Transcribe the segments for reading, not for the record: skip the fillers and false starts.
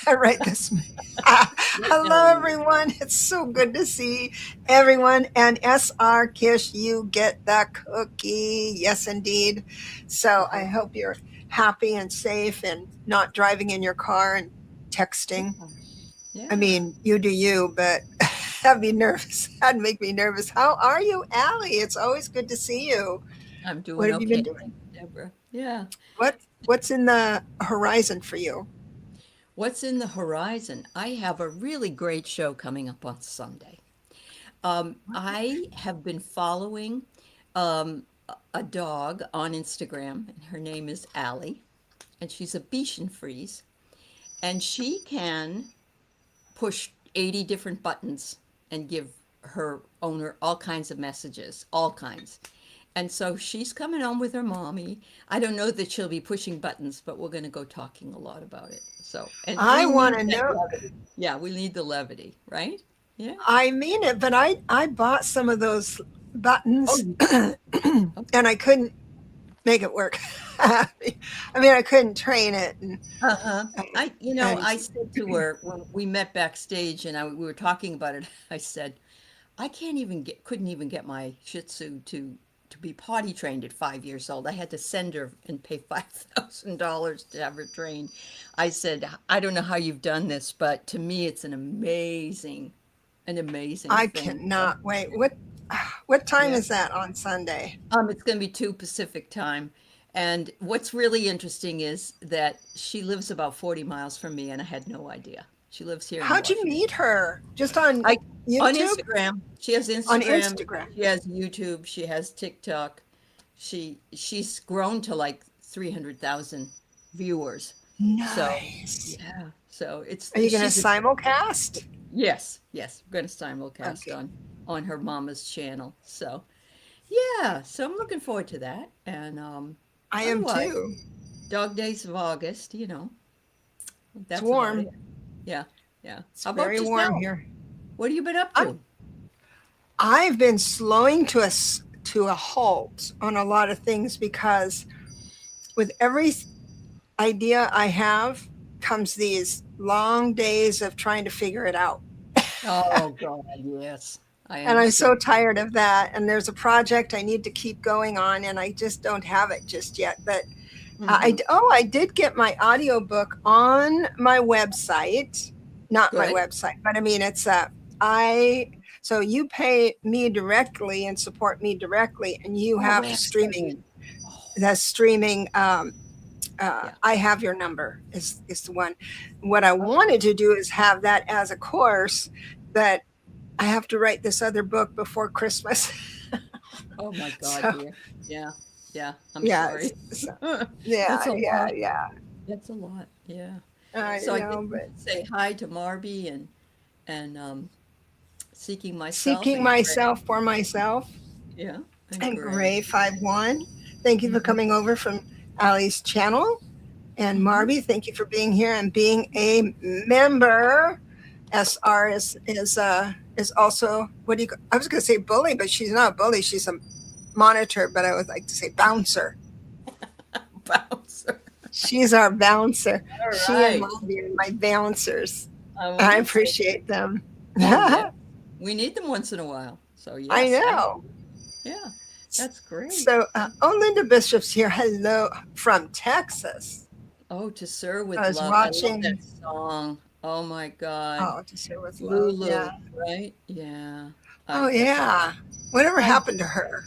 right this minute. Hello, everyone. It's so good to see everyone. And SR Kish, you get that cookie. Yes, indeed. So I hope you're happy and safe and not driving in your car and texting. I Yeah, mean, you do you, but that'd be nervous. That'd make me nervous. How are you, Allie? It's always good to see you. I'm What doing have you been okay. doing? Thank you, Deborah. Yeah. What's in the horizon for you? What's in the horizon? I have a really great show coming up on Sunday. I have been following a dog on Instagram, and her name is Allie, and she's a Bichon Frise, and she can push 80 different buttons and give her owner all kinds of messages, all kinds. And so she's coming on with her mommy. I don't know that she'll be pushing buttons, but we're going to go talking a lot about it. So, and I we want need to that know. levity. Yeah, we need the levity, right? Yeah. I mean it, but I bought some of those Oh, buttons you and oh, I couldn't make it work. I mean, I couldn't train it, uh-huh. and I said to her when we met backstage and we were talking about it, I said, I couldn't even get my Shih Tzu to be potty trained at 5 years old. I had to send her and pay $5,000 to have her trained. I said, I don't know how you've done this, but to me, it's an amazing I thing. So, cannot wait. What time yeah. is that on Sunday? It's going to be 2 Pacific time. And what's really interesting is that she lives about 40 miles from me, and I had no idea. She lives here in How'd you Washington. meet her? Just on I on YouTube? Instagram. She has On Instagram, Instagram? she has YouTube, she has TikTok. She's grown to like 300,000 viewers. So, Nice. yeah. So it's Are you going to she's a simulcast? yes, we're going to simulcast Okay. on her mama's channel. So, yeah, so I'm looking forward to that. And I am otherwise, too. dog days of August, It's that's about warm. it. Yeah. Yeah. It's How about very warm yourself? here. What have you been up I'm to? I've been slowing to a halt on a lot of things because with every idea I have comes these long days of trying to figure it out. Oh God, yes. I And I'm understand. so tired of that. And there's a project I need to keep going on, and I just don't have it just yet. But Hmm. I did get my audiobook on my website, not my Good. website, but I mean, I, so you pay me directly and support me directly, and you Oh, have excellent. Oh, the streaming, yeah. I have your number is the one. What I Okay. wanted to do is have that as a course, but I have to write this other book before Christmas. Oh my God, So dear. Yeah. Yeah. I'm yeah, sorry. so, That's yeah, a yeah, lot. yeah. That's a lot. Yeah. I So I guess know, you but should say hi to Marby and seeking myself seeking and Gray. myself for myself. Yeah. And And Gray. Gray 51. Thank you for Hmm. coming over from Allie's channel. And Hmm. Marby, thank you for being here and being a member. SR is also, what do you, I was going to say bully, but she's not a bully. She's a monitor, but I would like to say bouncer. Bouncer. She's our bouncer. All She and right. Marby are my bouncers. I Wonderful. appreciate them. Oh yeah. I We need them once in a while. So yes, know. yeah. That's great. So, Linda Bishop's here. Hello from Texas. Oh, To Sir I with was Love. I love watching. that song. Oh my God. Oh, to share with love. Lulu, Yeah. right? Yeah. Oh, That's a yeah. Whatever hi. happened to her?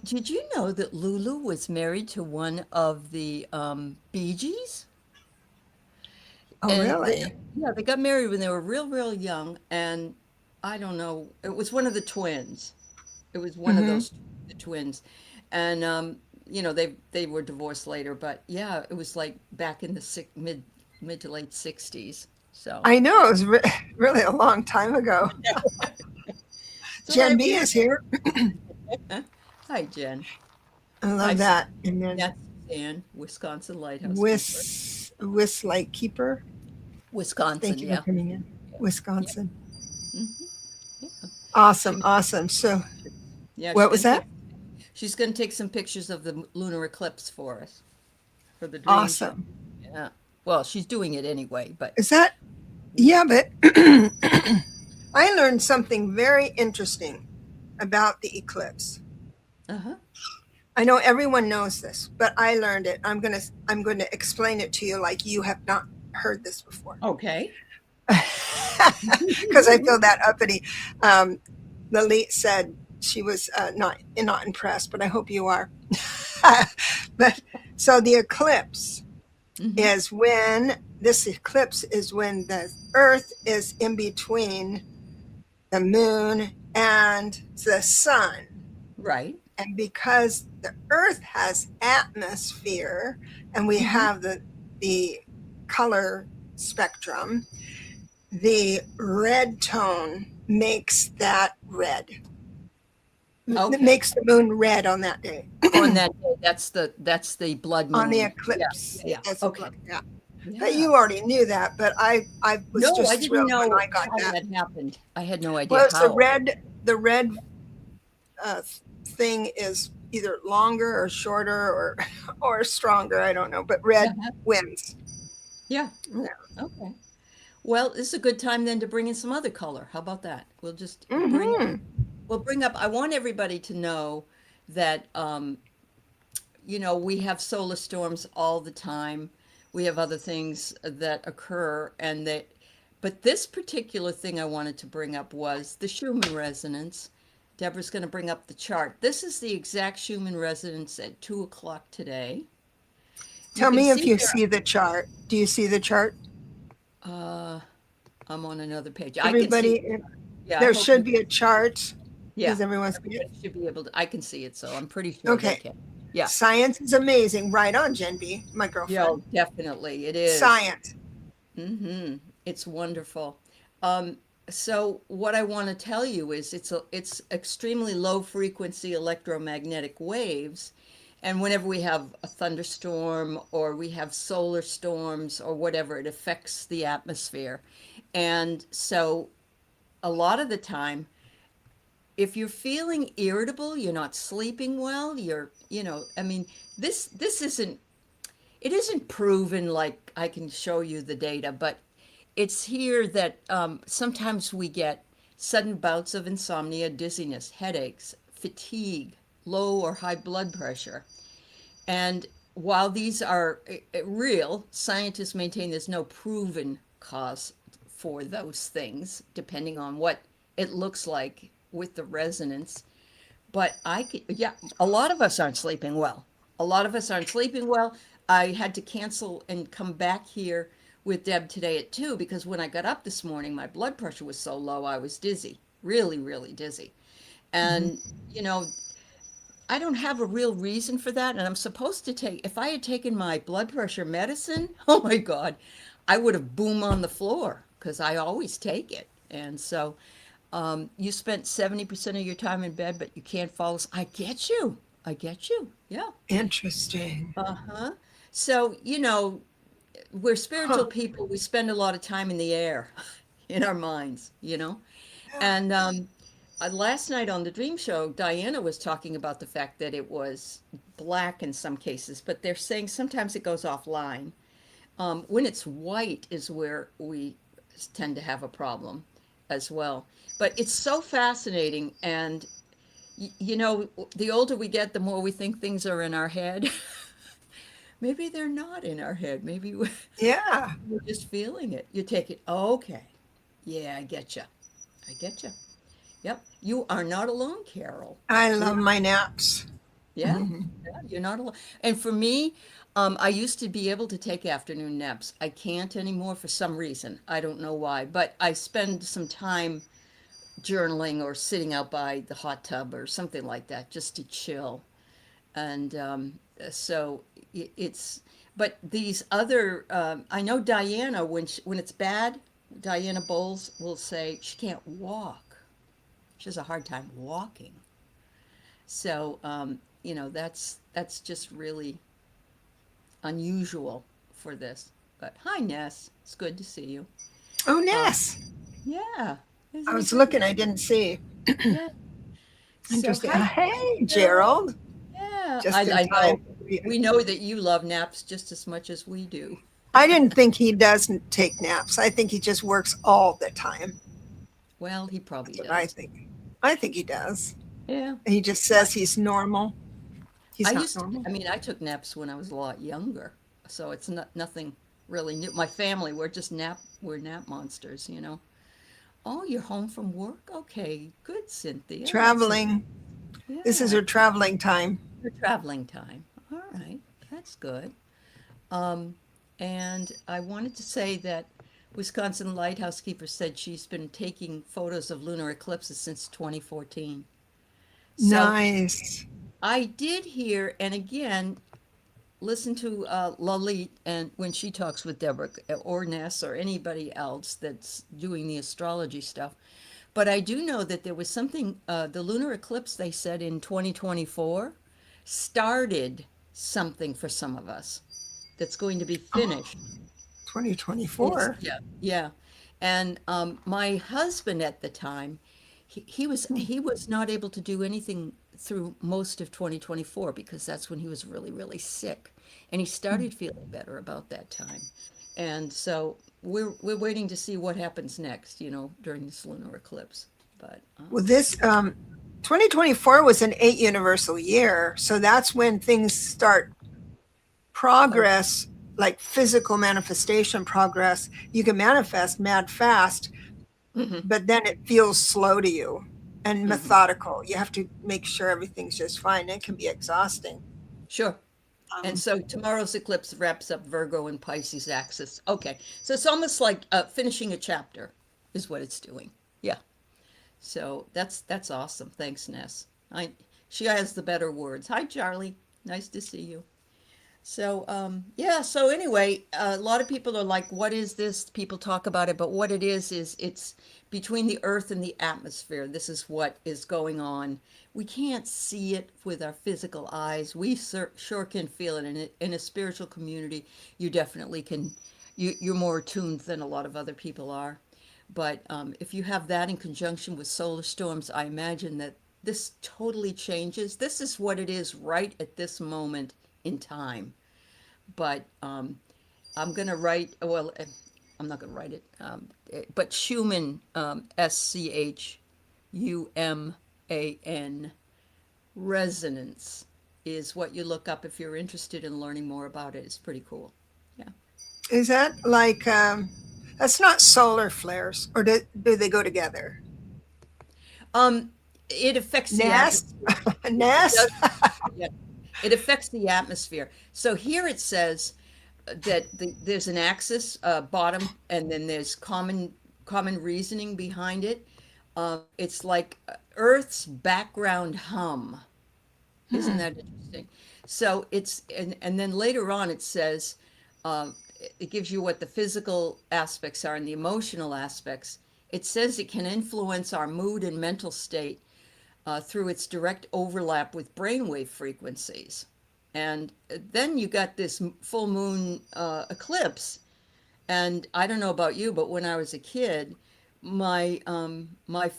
Did you know that Lulu was married to one of the Bee Gees? Oh, And really? yeah, they got married when they were real young, and I don't know, it was one of the twins. It was one of Hmm. those the twins. And they were divorced later, but yeah, it was like back in the mid to late 60s. So, I know it was really a long time ago. so Jen that B we is here. Hi Jen. I Hi love Sue. that. And then That's Suzanne, Wisconsin Lighthouse Keeper. Light Keeper. Wisconsin, Thank you for yeah. coming in. Yeah. Yeah. Wisconsin. Hmm. Yeah. She Awesome. made Awesome. So, pictures. Yeah, what was that? she's gonna take some pictures of the lunar eclipse for us for the dream show. Awesome. Yeah. Well, she's doing it anyway, but Is that? yeah. Yeah, but I learned something very interesting about the eclipse. Uh-huh. I know everyone knows this, but I learned it. I'm going to explain it to you like you have not heard this before. Okay. Because I feel that uppity. Um, Lalit said she was not impressed, but I hope you are. But so the eclipse Mm-hmm. is when this eclipse is when the Earth is in between the moon and the sun. Right. And because the Earth has atmosphere and we Mm-hmm. have the color spectrum, the red tone makes that red. It Okay. makes the moon red on that day. On that day, that's the blood On the moon. Yeah. eclipse. Yeah. That's Okay. what, yeah. But Yeah. you already knew that, but I was No, I just didn't thrilled when know I got how that. that happened. I had no idea Well, it's how. the red uh, thing is either longer or shorter or or stronger. I don't know, but red Uh-huh. wins. Yeah. Okay. Well, this is a good time then to bring in some other color. How about that? Mm-hmm. We'll bring up, I want everybody to know that we have solar storms all the time. We have other things that occur, but this particular thing I wanted to bring up was the Schumann resonance. Deborah's going to bring up the chart. This is the exact Schumann resonance at 2 o'clock today. You Tell can me if see you there. see the chart. Do you see the chart? Uh, I'm on another page. I can see Everybody, the chart. Yeah, I there hope you. should be a chart. Yeah, Does everyone see it? everybody should be able to. I can see it, so I'm pretty sure they Okay. can. Yeah. Science is amazing. Right on, Jen B, my Yeah, girlfriend. oh, definitely. It is. Science. Mm-hmm. It's wonderful. Um, so what I want to tell you is it's extremely low frequency electromagnetic waves, and whenever we have a thunderstorm or we have solar storms or whatever, it affects the atmosphere. And so a lot of the time, if you're feeling irritable, you're not sleeping well, I mean, this isn't proven like I can show you the data, but it's here that sometimes we get sudden bouts of insomnia, dizziness, headaches, fatigue, low or high blood pressure. And while these are real, scientists maintain there's no proven cause for those things, depending on what it looks like with the resonance. But yeah, a lot of us aren't sleeping well. A lot of us aren't sleeping well. I had to cancel and come back here with Deb today at 2 because when I got up this morning, my blood pressure was so low, I was dizzy, really, really dizzy. Mhm. And, you know, I don't have a real reason for that. And I'm supposed to take, if I had taken my blood pressure medicine, oh my God, I would have boomed on the floor because I always take it. And so you spent 70% of your time in bed, but you can't fall asleep. I get you. I get you. Yeah. Interesting. Uh-huh. So, we're spiritual Huh. people. We spend a lot of time in the air, in our minds. Yeah. And last night on the Dream Show, Diana was talking about the fact that it was black in some cases, but they're saying sometimes it goes offline. When it's white is where we tend to have a problem as well. But it's so fascinating, and the older we get, the more we think things are in our head. Maybe they're not in our head. Maybe Yeah. we're just feeling it. You take it, oh, okay. Yeah, I get you. I get you. Yep. You are not alone, Carol. I You're love not, my naps. yeah, yeah, you're not alone. And for me, I used to be able to take afternoon naps. I can't anymore for some reason. I don't know why, but I spend some time journaling or sitting out by the hot tub or something like that just to chill. And so it's, but these other, I know Diana, when it's bad, Diana Bowles will say she can't walk. She has a hard time walking. So, that's just really unusual for this. But hi, Ness. It's good to see you. Oh, Um, Ness. yeah, I isn't it was great? looking. I didn't see. Yeah. So Interesting. hi, Hey, Carol. Gerald. Yeah, Just in I time know. for you. We know that you love naps just as much as we do. I didn't think he doesn't take naps. I think he just works all the time. Well, he probably That's what I does. think. I think he does. Yeah. He just I, says he's normal. I He's not used to, normal. I mean, I took naps when I was a lot younger, so it's not nothing really new. My family, we're nap monsters, you know. Oh, you're home from work? Okay, good, Cynthia. That's nice. Traveling. This is Yeah, her traveling time. your traveling time. All right, that's good. Um, and I wanted to say that Wisconsin lighthouse keeper said she's been taking photos of lunar eclipses since 2014. So Nice. I did hear, and again, listen to Lalit and when she talks with Deborah or Ness or anybody else that's doing the astrology stuff. But I do know that there was something, the lunar eclipse they said in 2024 started something for some of us that's going to be Oh, finished. It's 2024. yeah. And my husband at the time, he was not able to do anything through most of 2024 because that's when he was really, really sick. And he started feeling better about that time. And so we're waiting to see what happens next, you know, during this lunar eclipse. But Well, this 2024 was an 8 universal year. So that's when things start oh, progress, like physical manifestation progress. You can manifest mad fast, hmm but then it feels slow to you and hmm methodical. You have to make sure everything's just fine. It can be exhausting. sure. And Um, so tomorrow's eclipse wraps up Virgo and Pisces axis. Okay, so it's almost like finishing a chapter is what it's doing. Yeah. So that's awesome. Thanks, Ness. I She has the better words. Hi, Charlie. Nice to see you. So yeah. So anyway, a lot of people are like, "What is this?" People talk about it, but what it is it's between the Earth and the atmosphere. This is what is going on. We can't see it with our physical eyes. We sure can feel it. In a spiritual community, you definitely can. You're more attuned than a lot of other people are. But if you have that in conjunction with solar storms, I imagine that this totally changes. This is what it is right at this moment in time. But I'm going to write, well, I'm not going to write it, but Schumann, Schuman, resonance is what you look up if you're interested in learning more about it. It's pretty cool. Yeah. is that like, that's not solar flares, or do they go together? Um, it affects the Nest? atmosphere. It Nest? does. Yeah. It affects the atmosphere. So here it says that there's an axis, bottom, and then there's common reasoning behind it. It's like Earth's background hum. Isn't Hmm. that interesting? So and then later on it says, it gives you what the physical aspects are and the emotional aspects. It says it can influence our mood and mental state through its direct overlap with brainwave frequencies. And then you got this full moon eclipse. And I don't know about you, but when I was a kid, my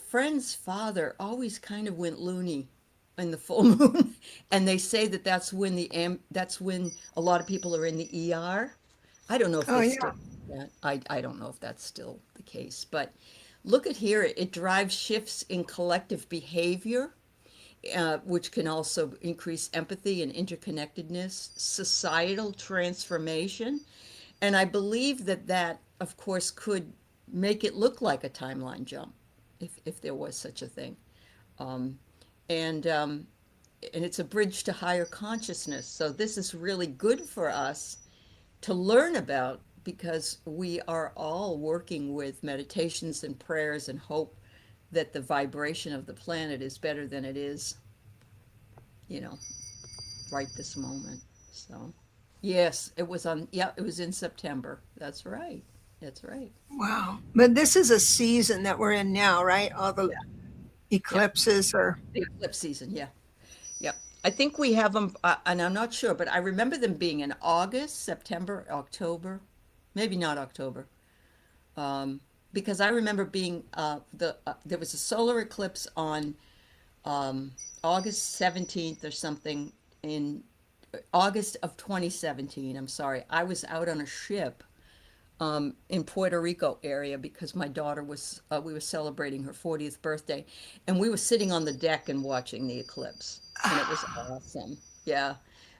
friend's father always kind of went loony in the full moon, and they say that that's when a lot of people are in the ER. I don't know if Oh, they yeah. still do that. I don't know if that's still the case, but look at here. It drives shifts in collective behavior, which can also increase empathy and interconnectedness, societal transformation. And I believe that that, of course, could make it look like a timeline jump if there was such a thing. Um, and, um, and it's a bridge to higher consciousness. So this is really good for us to learn about because we are all working with meditations and prayers and hope that the vibration of the planet is better than it is, you know, right this moment. So, yes, it was in September. That's right. That's right. Wow. But this is a season that we're in now, right? All the Yeah. Yep. eclipses are. The eclipse season. Yeah. Yep. I think we have them, and I'm not sure, but I remember them being in August, September, October, maybe not October, um, because I remember being there was a solar eclipse on um, August 17th or something in August of 2017. I'm sorry. I was out on a ship in Puerto Rico area because my daughter was, we were celebrating her 40th birthday, and we were sitting on the deck and watching the eclipse, and it was awesome. Yeah.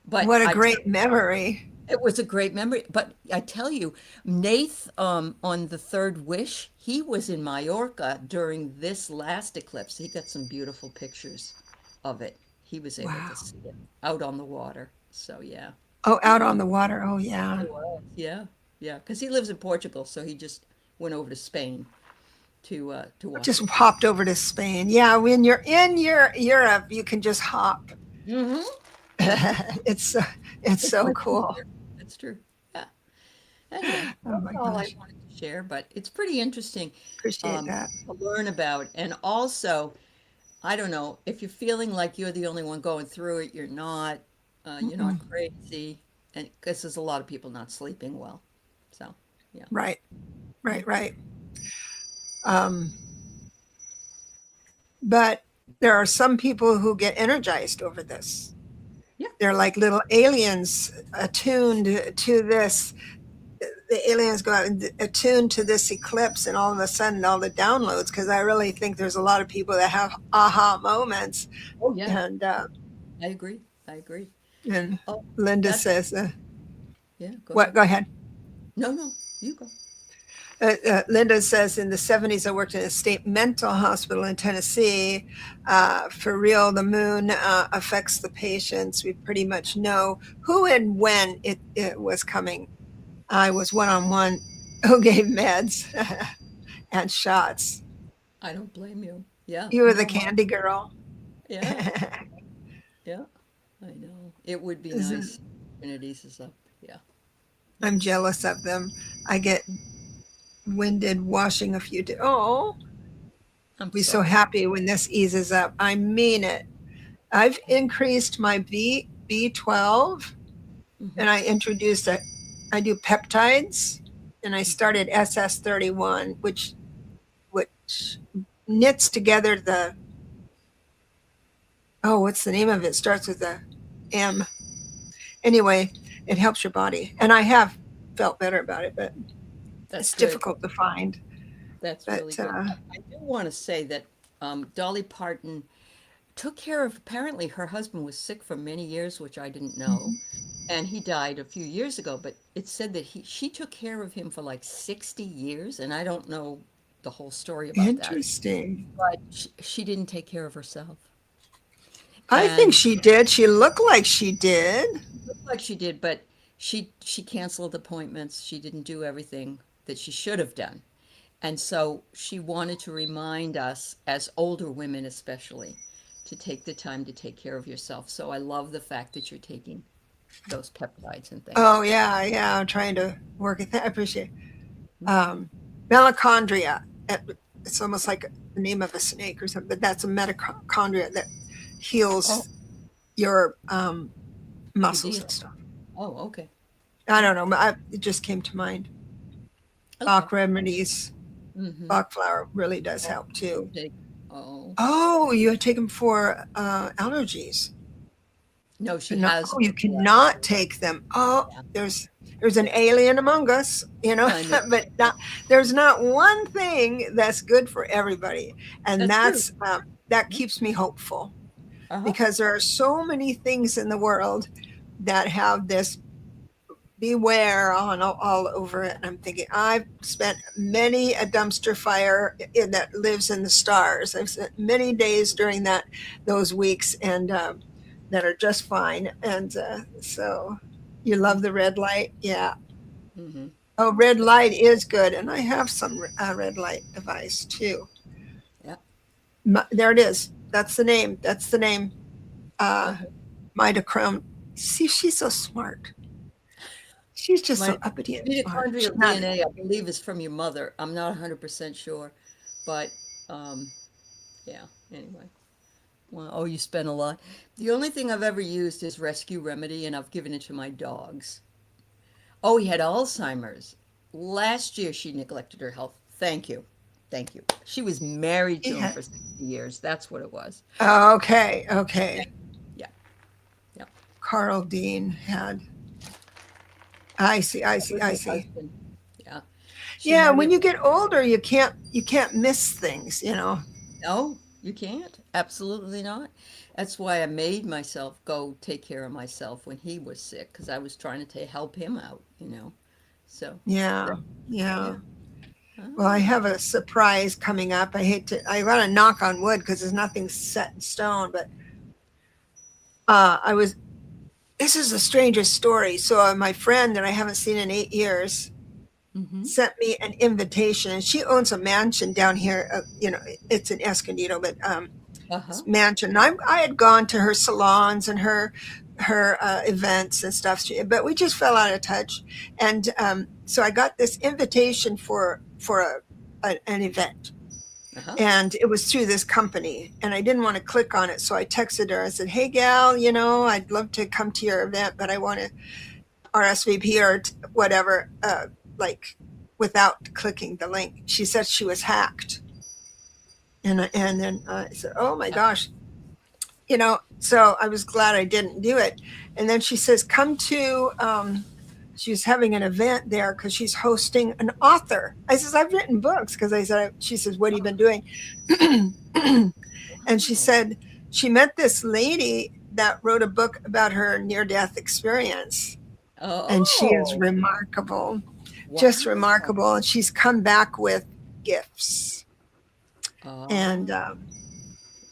But What a I tell great memory. it was a great memory. But I tell you, Nath, on the third wish, he was in Mallorca during this last eclipse. He got some beautiful pictures of it. He was able to Wow. see it out on the water. So yeah. Oh, out on the water. Oh, yeah. It was. Yeah. Yeah. Because he lives in Portugal, so he just went over to Spain to watch Just it. hopped over to Spain. Yeah, when you're in Europe, you can just hop. Mm-hmm. Yeah. it's uh, it's It's so much cool. easier. That's true. Yeah. Anyway, Oh that's my all I gosh. wanted to share, but it's pretty interesting Appreciate um, that. to learn about. And also, I don't know, if you're feeling like you're the only one going through it, you're not Mm-mm. crazy, and because there's a lot of people not sleeping well. So, yeah. Right, Mm. right, right. Um, but there are some people who get energized over this. Yeah. They're like little aliens attuned to this. The aliens go out and attune to this eclipse, and all of a sudden, all the downloads. Because I really think there's a lot of people that have aha moments. Oh, yeah. And I agree. I agree. and Oh, Linda that's, says, yeah, go "What? ahead. Go ahead." No, no, you go. Linda says in the 70s, I worked in a state mental hospital in Tennessee. For real, the moon affects the patients. We pretty much know who and when it was coming. I was one on one who gave meds and shots. I don't blame you. Yeah. You were the No, candy girl. yeah. Yeah. I know. It would be Isn't- nice when it eases up. Yeah. I'm Yes. jealous of them. I get winded washing a few. Oh, I'm be so sorry. happy when this eases up. I mean it. I've increased my B12 Hmm. and I do peptides and I Hmm. started SS31, which knits together what's the name of it? Starts with a M. Anyway, it helps your body. And I have felt better about it, but That's it's good. difficult to find. That's really But good. I do want to say that Dolly Parton took care of, apparently, her husband was sick for many years, which I didn't know. And he died a few years ago, but it said that she took care of him for like 60 years. And I don't know the whole story about that, interesting. but she didn't take care of herself. I think And she did. She looked like she did. looked like she did, but she canceled appointments. She didn't do everything that she should have done. And so she wanted to remind us, as older women especially, to take the time to take care of yourself. So I love the fact that you're taking those peptides and things. Oh yeah, yeah. I'm trying to work it. I appreciate Mitochondria. It's almost like the name of a snake or something, but that's a mitochondria that Oh, heals your your muscles and deal. stuff. Oh, okay. I don't know. It just came to mind. Okay. Bach remedies. Mm-hmm. Bach flower really does Oh, help you too. take, oh, Oh, you take them for allergies. no, she No, has oh, you left. cannot take them. Oh, Yeah, there's an alien among us, I know. but there's not one thing that's good for everybody, and That's true. that keeps me hopeful Uh-huh. because there are so many things in the world that have this beware on all over it. And I'm thinking, I've spent many a dumpster fire that lives in the stars. I've spent many days during those weeks, and that are just fine. And so, you love the red light, yeah. Mm-hmm. Oh, red light is good, and I have some red light device too. Yeah. There it is. That's the name. That's the name. Uh, Uh-huh. Mitochondria. See, she's so smart. She's just My so uppity and smart. mitochondrial She's not. DNA, I believe, is from your mother. I'm not 100% sure, but um, yeah. Anyway, well, oh, you spent a lot. The only thing I've ever used is Rescue Remedy, and I've given it to my dogs. Oh, he had Alzheimer's. Last year, she neglected her health. Thank you. Thank you. She was married to him Yeah. for 60 years. That's what it was. Okay. Okay. Yeah. Yeah. Carl Dean had. I see, I That see, was I her see. husband. Yeah. She Yeah, met when him. you get older, you can't miss things, you know. No, you can't. Absolutely not. That's why I made myself go take care of myself when he was sick, because I was trying to help him out, you know. So, Yeah, that, yeah. yeah. Well, I Ah. have a surprise coming up. I want to knock on wood because there's nothing set in stone, but I was, this is the strangest story. So, my friend that I haven't seen in 8 years Mm-hmm. sent me an invitation, and she owns a mansion down here. It's in Escondido, but Uh-huh. mansion. And I had gone to her salons and her events and stuff, but we just fell out of touch. And so I got this invitation an event, Uh-huh. and it was through this company, and I didn't want to click on it, so I texted her. I said, "Hey, gal, I'd love to come to your event, but I want to RSVP or whatever, like without clicking the link." She said she was hacked, and then I said, "Oh my gosh." So I was glad I didn't do it. And then she says, come to, she's having an event there because she's hosting an author. I says, I've written books because she says, what have you been doing? And she Wow. said, she met this lady that wrote a book about her near death experience. And she is Oh, remarkable, just wow. remarkable. And she's come back with gifts. And Oh,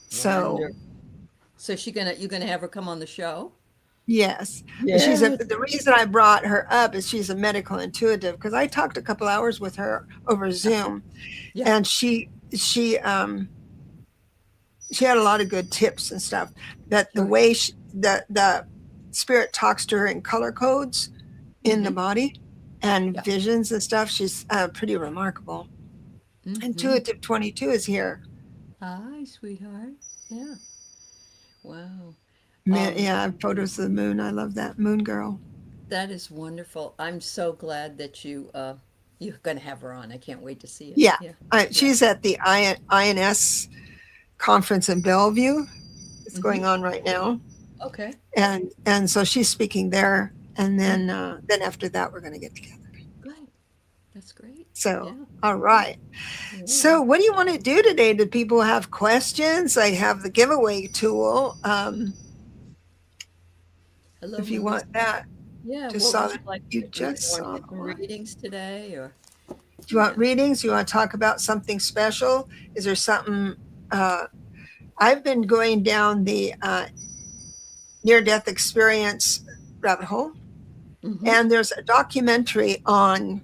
so wonder. So you gonna have her come on the show? yes. And Yes. the reason I brought her up is she's a medical intuitive because I talked a couple hours with her over Uh-huh. Zoom, Yeah. and she had a lot of good tips and stuff. That the Sure. way the spirit talks to her in color codes in the Mm-hmm. body and Yeah. visions and stuff, she's pretty remarkable. Mm-hmm. Intuitive 22 is here. Hi, sweetheart. Yeah. Wow. Um, Yeah, I have photos of the moon. I love that moon girl. that is wonderful. I'm so glad that you're gonna have her on. I can't wait to see it. Yeah, Yeah. Yeah. she's at the INS conference in Bellevue. It's Mm-hmm. going on right now, Okay. and so she's speaking there, and Mm. then after that we're going to get together. Good. That's great. So Yeah. all right. Yeah. So what do you want to do today? Do people have questions? I have the giveaway tool. Hello, If you Melissa. want that, Yeah. just What saw would you that like you to do? You just want to saw do some one. readings today, or Do you want yeah? readings? Do you want to talk about something special? Is there something? Uh, I've been going down the near death experience rabbit hole, Mm-hmm. and there's a documentary on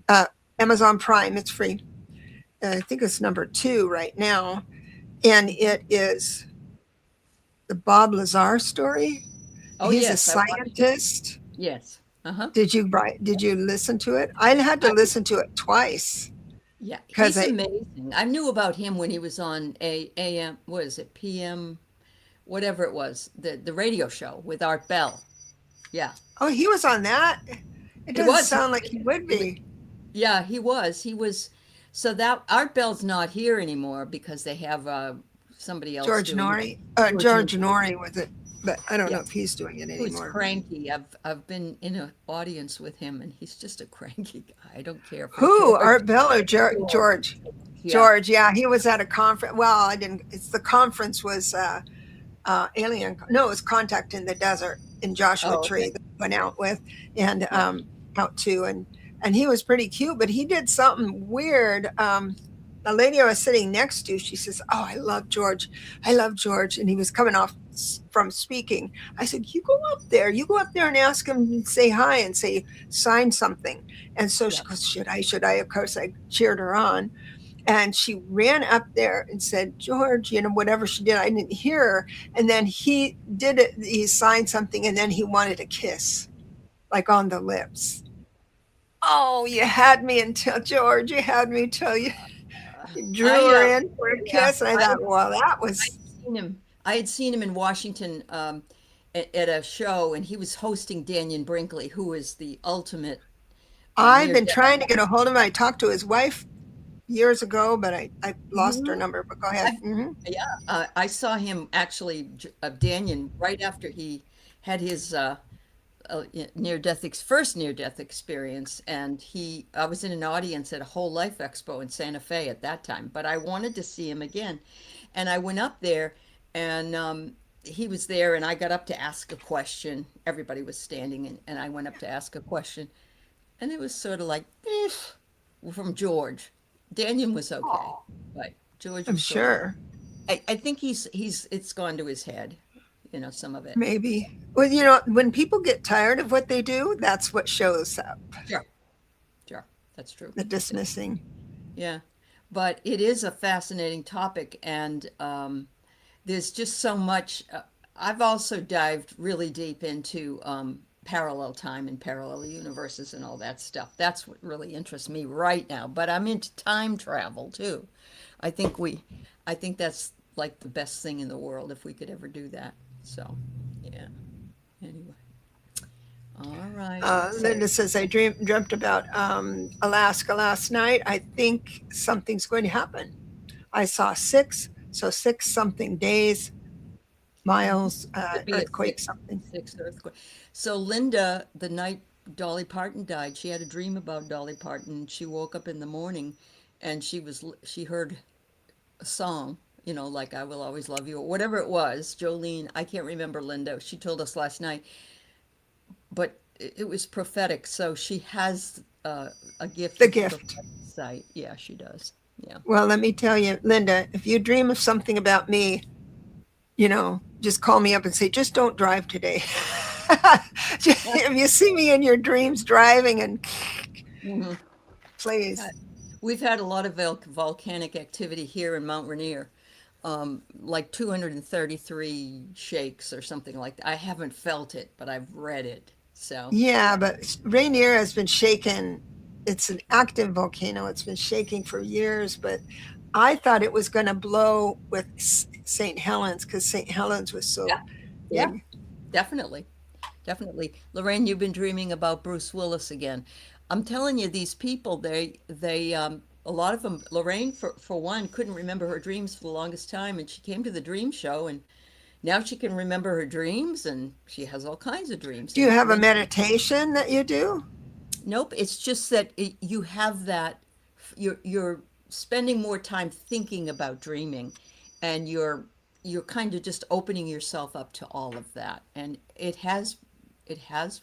uh, Amazon Prime. It's free. I think it's number 2 right now, and Mm-hmm. it is the Bob Lazar story. Oh He's a yes, I watched it. scientist. Yes. Uh-huh. Did you listen to it? I had to I listen to it twice Yeah, because he's I amazing. I knew about him when he was on AM, what is it, PM, whatever it was, the radio show with Art Bell. Yeah. oh, he was on that. It He doesn't was. sound like he would He was be. yeah, he was. He was so that Art Bell's not here anymore because they have somebody else George doing it. Nori, George Newell. George Nori was it, but I don't Yeah. know if he's doing it He was anymore. cranky. I've been in an audience with him and he's just a cranky guy. I don't care for Who? George. Art Bell or George. George? Yeah. George, yeah, he was at a conference. Well, I didn't. It's the conference was alien. No, it was Contact in the Desert in Joshua Oh, okay. Tree that I went out with, and Yeah. out to, and he was pretty cute, but he did something weird. The lady I was sitting next to, she says, "Oh, I love George. I love George," and he was coming off from speaking. I said, "You go up there. You go up there and ask him and say hi and say sign something." And so she Yeah. goes, "Should I? Should I?" Of course, I cheered her on, and she ran up there and said, George, whatever she did, I didn't hear her. And then he did it, he signed something, and then he wanted a kiss, like on the lips. Oh, you had me until, George, you had me till you drew I her in for a yeah, kiss. And I thought, well, that was, I'd seen him. I had seen him in Washington at a show, and he was hosting Daniel Brinkley, who is the ultimate I've near been death. trying to get a hold of him. I talked to his wife years ago, but I lost her Mhm. number, but go ahead. I, yeah, I saw him actually, Daniel, right after he had his first near death experience, and I was in an audience at a Whole Life Expo in Santa Fe at that time, but I wanted to see him again, and I went up there, and he was there, and I got up to ask a question. Everybody was standing, and I went up to ask a question, and it was sort of like from George. Daniel was okay, Oh, but George I'm was sort of. sure. I think he's it's gone to his head, some of it. Maybe. Well, when people get tired of what they do, that's what shows up, Sure, sure, that's true. the dismissing. Yeah, but it is a fascinating topic, and there's just so much. I've also dived really deep into parallel time and parallel universes and all that stuff. That's what really interests me right now. But I'm into time travel too. I think we, I think that's like the best thing in the world if we could ever do that. So, yeah. Anyway, all right. So, Linda says, I dreamt about Alaska last night. I think something's going to happen. I saw six, so six something days, mhm. miles, Could be a earthquake something. sixth earthquake. So Linda, the night Dolly Parton died, she had a dream about Dolly Parton. She woke up in the morning and she heard a song, like I Will Always Love You or whatever it was. Jolene, I can't remember Linda. She told us last night, but it was prophetic. So she has a gift The of gift. prophetic sight. Yeah, she does. Yeah. Well, let me tell you, Linda, if you dream of something about me, just call me up and say, just don't drive today. If you see me in your dreams driving and Mhm. please. We've had a lot of volcanic activity here in Mount Rainier, like 233 shakes or something like that. I haven't felt it, but I've read it. So, Yeah, but Rainier has been shaken. It's an active volcano. It's been shaking for years, but I thought it was going to blow with St. Helens because St. Helens was yeah, so yeah, big. definitely. Definitely. Lorraine, you've been dreaming about Bruce Willis again. I'm telling you, these people, a lot of them, Lorraine, for one, couldn't remember her dreams for the longest time, and she came to the dream show, and now she can remember her dreams, and she has all kinds of dreams. Do you And have a Linda, meditation that you do? nope, it's just that you have that, you're spending more time thinking about dreaming, and you're kind of just opening yourself up to all of that, and it has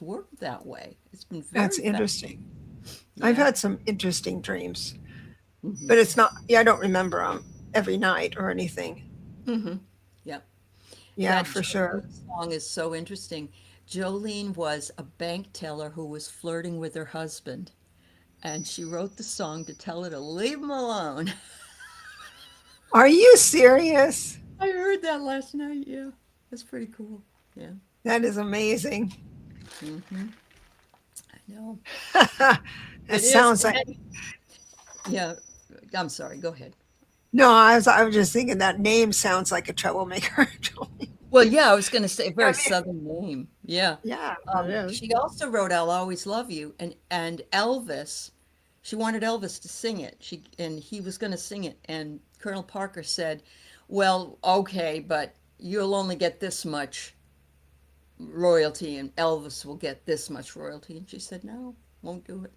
worked that way. It's been That's very fast. interesting. I've Yeah. had some interesting dreams, Hmm. but it's not, yeah, I don't remember them every night or anything. Hmm. Yep. Yeah, That for sure. Jolene song is so interesting. Jolene was a bank teller who was flirting with her husband, and she wrote the song to tell her to leave him alone. Are you serious? I heard that last night. Yeah, that's pretty cool. Yeah. That is amazing. Hmm. I know. It It is. sounds And like then, yeah, I'm sorry. Go ahead. no. I was just thinking that name sounds like a troublemaker. Well, yeah, I was going to say a very I mean, southern name. Yeah. yeah, it is. She also wrote "I'll Always Love You," and Elvis. She wanted Elvis to sing it. And he was going to sing it, and Colonel Parker said, "Well, okay, but you'll only get this much royalty, and Elvis will get this much royalty." And she said, "No, won't do it."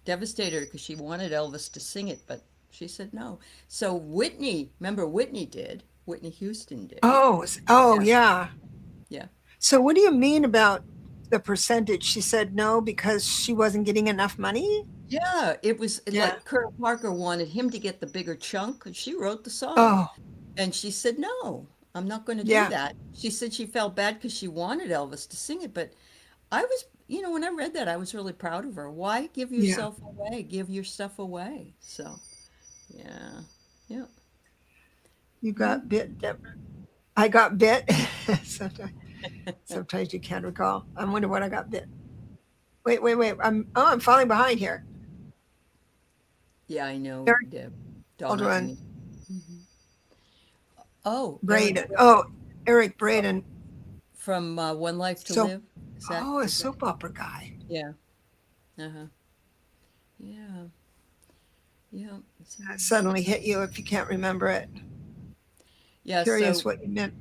Devastated her because she wanted Elvis to sing it, but she said no. So Whitney, remember Whitney did. Whitney Houston did. Oh, Yeah. yeah. Yeah. So what do you mean about the percentage? She said no because she wasn't getting enough money? Yeah, it was Yeah. like Colonel Parker wanted him to get the bigger chunk, and she wrote the song. Oh, And she said, "No, I'm not going to do yeah. that." She said she felt bad because she wanted Elvis to sing it, but I was, when I read that, I was really proud of her. Why give Yeah. yourself away? Give your stuff away. So, yeah, yeah, You yeah. got bit, Deborah. I got bit. sometimes, sometimes you can't recall. I wonder what I got bit. Wait. I'm falling behind here. Yeah, I know, Eric, Deb. hold Donna, I on. mean. Mhm. Oh, Eric Braden. Oh, Eric Braden. from One Life to So, Live. Is that, oh, a is that? soap opera guy. Yeah. Uh-huh. Yeah. Yeah. So, That suddenly hit you if you can't remember it. yeah. Curious So what you meant.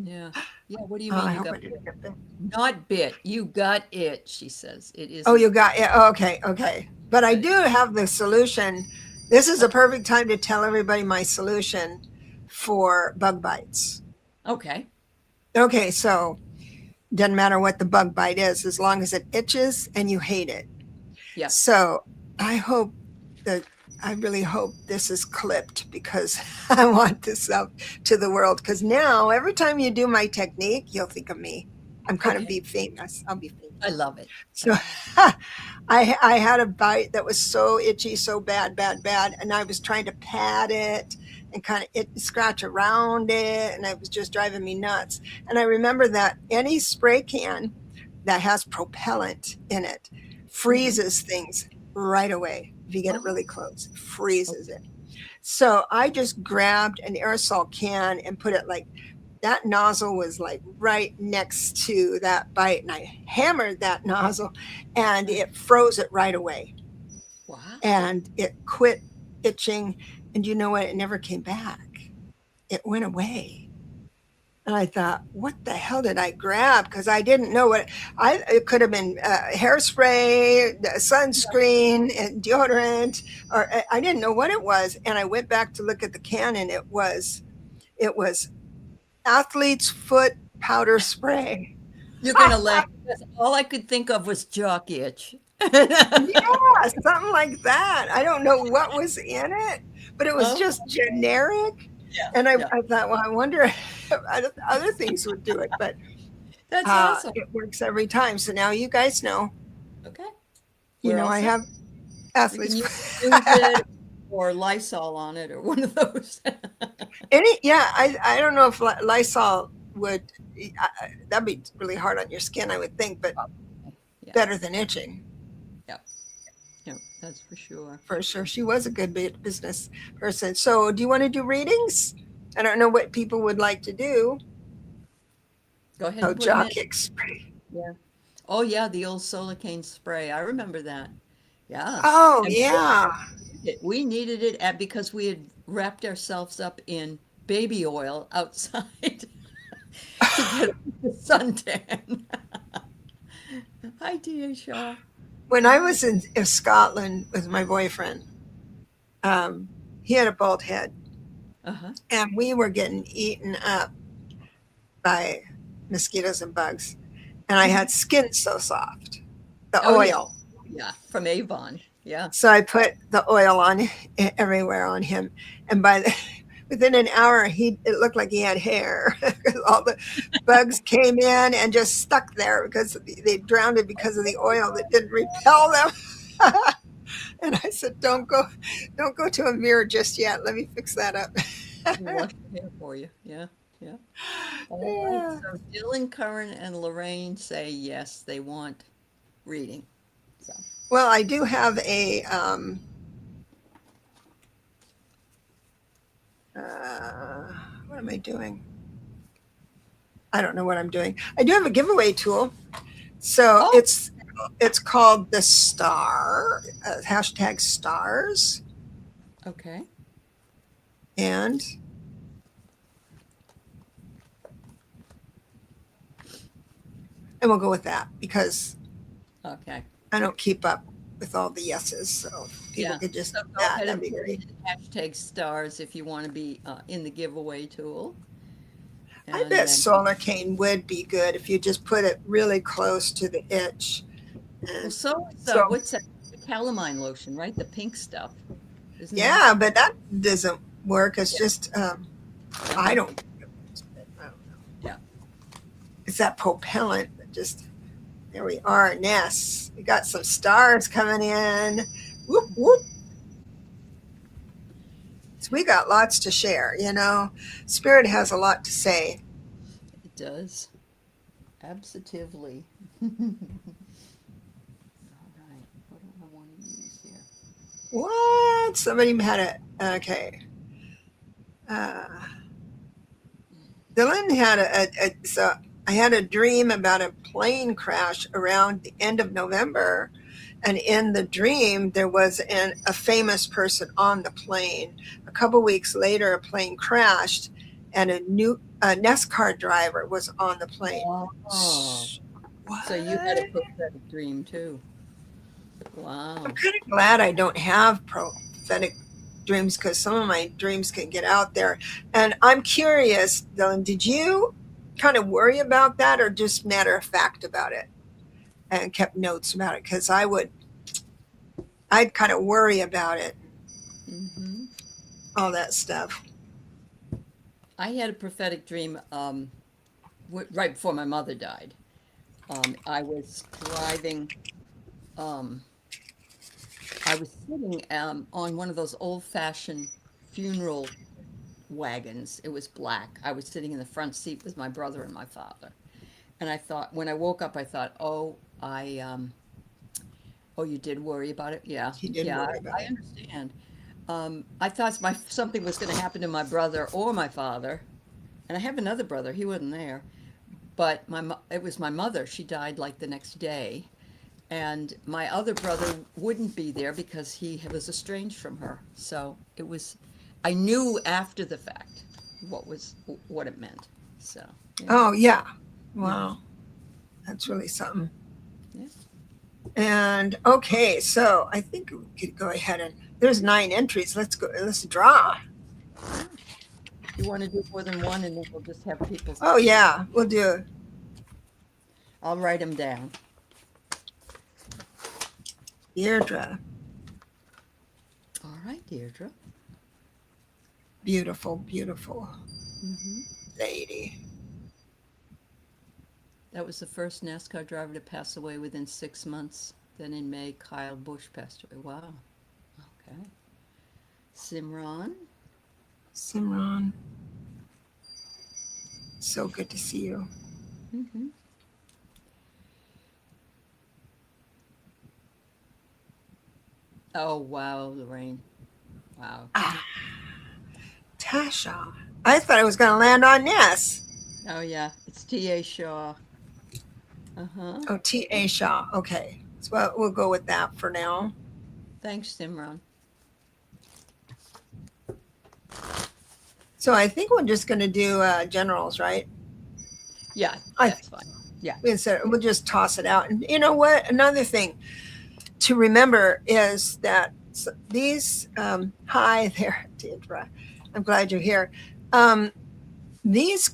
Yeah. Yeah, what do you Oh, mean I you hope got I didn't get that. not bit, you got it, she says. It Oh, isn't you got it. Oh, okay, okay. But I but do have the solution. This is a okay. perfect time to tell everybody my solution for bug bites. Okay. Okay, so doesn't matter what the bug bite is, as long as it itches and you hate it. Yeah. So I hope that I really hope this is clipped because I want this up to the world. Because now, every time you do my technique, you'll think of me. I'm kind of Okay. be famous. I'll be I famous. love it. I So love it. I had a bite that was so itchy, so bad, bad, bad, and I was trying to pat it and kind of scratch around it, and it was just driving me nuts. And I remember that any spray can that has propellant in it Mhm. freezes things right away. If you get it Oh, really close, it freezes okay. it. So I just grabbed an aerosol can and put it like that nozzle was like right next to that bite, and I hammered that nozzle and Uh, it froze it right away wow. and it quit itching. And you know what? It never came back. It went away. And I thought, what the hell did I grab? Because I didn't know what it could have been hairspray, sunscreen, and deodorant, or I didn't know what it was. And I went back to look at the can, and it was athlete's foot powder spray. You're gonna laugh because all I could think of was jock itch. Yeah, something like that. I don't know what was in it, but it was Oh, just generic. yeah, And I, yeah. I thought, well, I wonder if other things would do it, but That's awesome. it works every time. So now you guys know, Okay. you We're know, all I set. have We can athletes. use it or Lysol on it or one of those. Yeah, I don't know if Lysol would, that'd be really hard on your skin, I would think, but Yeah, better than itching. yeah, yeah, that's for sure. For sure. She was a good business person. So, do you want to do readings? I don't know what people would like to do. Go ahead Oh, and put them jaw in. kick spray. Yeah. Oh, yeah, the old Solarcane spray. I remember that. Yeah. Oh, And yeah. we needed it because we had wrapped ourselves up in baby oil outside to get the suntan. Hi, Tia Shaw. When I Hi. was in Scotland with my boyfriend, um, he had a bald head, Uh-huh. and we were getting eaten up by mosquitoes and bugs. And I Hmm. had skin so soft, the Oh, yeah. oil. Yeah. From Avon. Yeah. So I put the oil on everywhere on him, and within an hour, it looked like he had hair. All the bugs came in and just stuck there because they drowned it because of the oil that didn't repel them. And I said, don't go to a mirror just yet. Let me fix that up. Wash your hair for you. Yeah. Yeah. All right. Yeah. So Dylan, Curran, and Lorraine say yes, they want reading. So, Well, I do have what am I doing? I don't know what I'm doing. I do have a giveaway tool. So oh, it's called the star, hashtag stars. okay. And we'll go with that because Okay. I don't keep up with all the yeses. So if people Yeah. could just So do go that, ahead that'd and be put in great. hashtag stars if you want to be in the giveaway tool. I And bet then, solar cane would be good if you just put it really close to the itch. well, And so is so, what's that? The calamine lotion, right? The pink stuff. Isn't that? yeah, but that doesn't work. It's Yeah. just, I Uh-huh. don't, I don't know. Yeah. It's that propellant that just, there we are, nests. We got some stars coming in. Whoop, whoop. So we got lots to share, you know. Spirit has a lot to say. It does. Absolutely. All right. What do I want to use here? What? Somebody had okay. Uh, Dylan had so I had a dream about a plane crash around the end of November. And in the dream, there was a famous person on the plane. A couple weeks later, a plane crashed, and a NASCAR driver was on the plane. Oh, so you had a What? prophetic dream too. I'm Wow. kind of glad I don't have prophetic dreams because some of my dreams can get out there. And I'm curious, Dylan, did you kind of worry about that or just matter of fact about it and kept notes about it? Because I'd kind of worry about it, Hmm. all that stuff. I had a prophetic dream right before my mother died. I was driving, um, I was sitting on one of those old-fashioned funeral wagons. It was black. I was sitting in the front seat with my brother and my father. And I thought, when I woke up, I thought, oh, you did worry about it? Yeah, He did yeah, worry about I it. understand. I thought something was going to happen to my brother or my father. And I have another brother, he wasn't there. But it was my mother. She died like the next day. And my other brother wouldn't be there because he was estranged from her. So I knew after the fact what it meant. So, yeah. Oh, yeah. Hmm. Wow. That's really something. Yeah. And okay, so I think we could go ahead and there's 9 entries. Let's go. Let's draw. Yeah. You want to do more than one, and then we'll just have people. Oh, yeah. We'll do I'll write them down. Deirdre. All right, Deirdre. Beautiful, beautiful Hmm. lady. That was the first NASCAR driver to pass away within 6 months. Then in May, Kyle Busch passed away. Wow. Okay. Simran. Simran, so good to see you. Hmm. Oh, wow, Lorraine. Wow. Ah, Tasha. I thought I was going to land on Ness. Oh, yeah. It's T.A. Shaw. Uh-huh. Oh, T.A. Shaw. Okay. So we'll go with that for now. Thanks, Simran. So I think we're just going to do generals, right? Yeah, I that's fine. Yeah. we'll just toss it out. And you know what? Another thing to remember is that these, hi there, Deirdre. I'm glad you're here. Um, these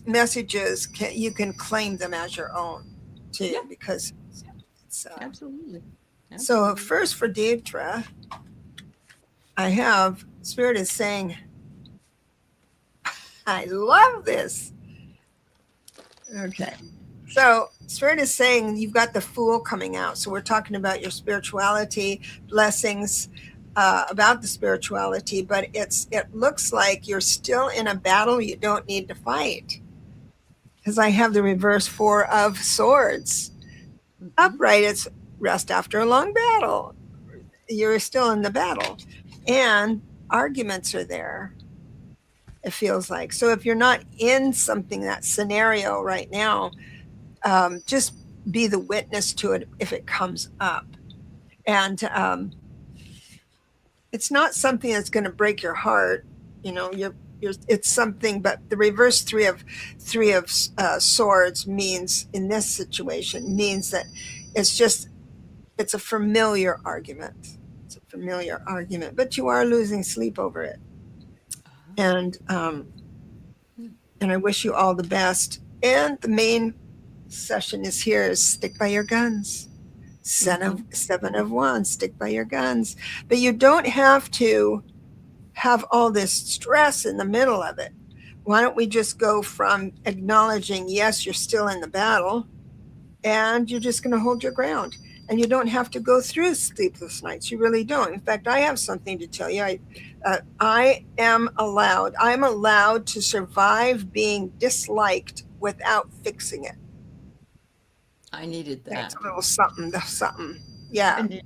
messages you can claim them as your own too Yeah, because it's absolutely. so Absolutely. first for Deidre, I have Spirit is saying, I love this. Okay. So Spirit is saying you've got the Fool coming out. So we're talking about your spirituality, blessings, about the spirituality, but it looks like you're still in a battle you don't need to fight. Because I have the reverse Four of Swords. Hmm. Upright, it's rest after a long battle. You're still in the battle. And arguments are there, it feels like. So if you're not in something, that scenario right now, just be the witness to it if it comes up. And it's not something that's going to break your heart. You know, it's something, but the reverse three of swords means in this situation means that it's just it's a familiar argument. It's a familiar argument, but you are losing sleep over it. And and I wish you all the best. And the main session is here is stick by your guns. Hmm. Seven of wands, stick by your guns. But you don't have to have all this stress in the middle of it. Why don't we just go from acknowledging, yes, you're still in the battle, and you're just going to hold your ground. And you don't have to go through sleepless nights. You really don't. In fact, I have something to tell you. I'm allowed to survive being disliked without fixing it. I needed That's that. a little something, something. I Yeah. need.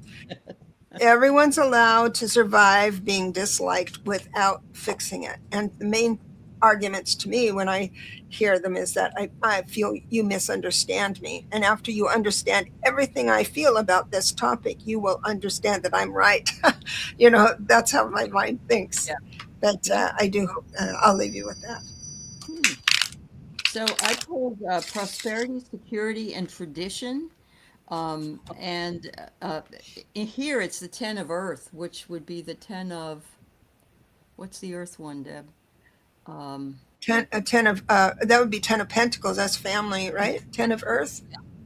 Everyone's allowed to survive being disliked without fixing it. And the main arguments to me when I hear them is that I feel you misunderstand me. And after you understand everything I feel about this topic, you will understand that I'm right. That's how my mind thinks. Yeah. But Yeah. I do hope I'll leave you with that. Hmm. So I pulled prosperity, security, and tradition. And in here it's the 10 of earth, which would be the 10 of, what's the earth one, Deb? Um, Ten of that would be 10 of Pentacles. That's family, right? 10 of Earth.